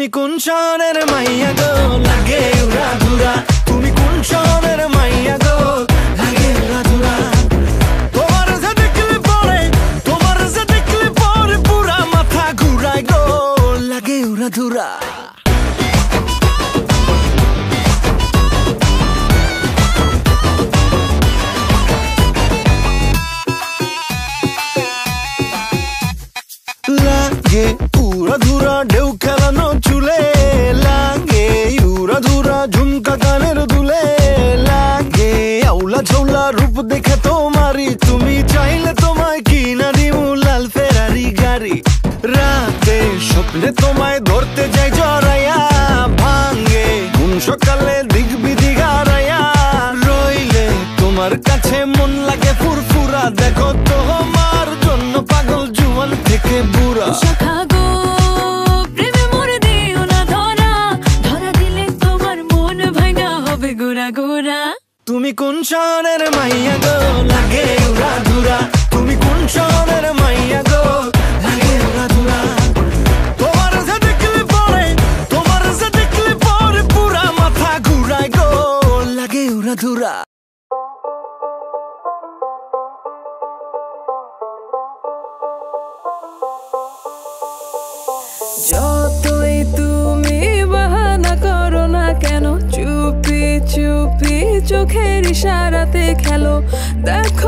তুমি কোন শহরের মাইয়া গো লাগে উড়া ধুরা তুমি কোন শহরের মাইয়া গো লাগে উড়া ধুরা তোমার যে দেখলে পরে পুরা মাথা ঘুরায় গো লাগে উড়া ধুরা লাগে উড়া ধুরা ঢেউ খেলানো চুলে লাগে উড়া ধুরা ঝুমকা কানের দুলে লাগে আউলা ঝৌলা রূপ দেখে তোমারি তুমি চাইলে তোমায় কিনা দিমু লাল ফেরারি গাড়ি রাতে স্বপ্নে তোমায় ধরতে যাই জড়াইয়া ভাঙ্গে কোন সকালে দিক বিদিক হারাইয়া রইলে তোমার কাছে মন লাগে ফুরফুরা দেখো তোমার জন্য পাগল জুয়ান থেকে বুড়া শাখা গো প্রেমে মরে দিও না ধরা ধরা দিলে তোমার মন ভাঙা হবে গোরা গোরা তুমি কোন শহরের মাইয়া গো লাগে উড়া ধুরা তুমি কোন শহরের মাইয়া গো লাগে উড়া ধুরা তোমার যে দেখলে পরে পুরা মাথা ঘুরায় গো লাগে উড়া ধুরা যতই তুমি বাহানা করো না কেন চুপি চুপি চোখের ইশারাতে খেলো দেখো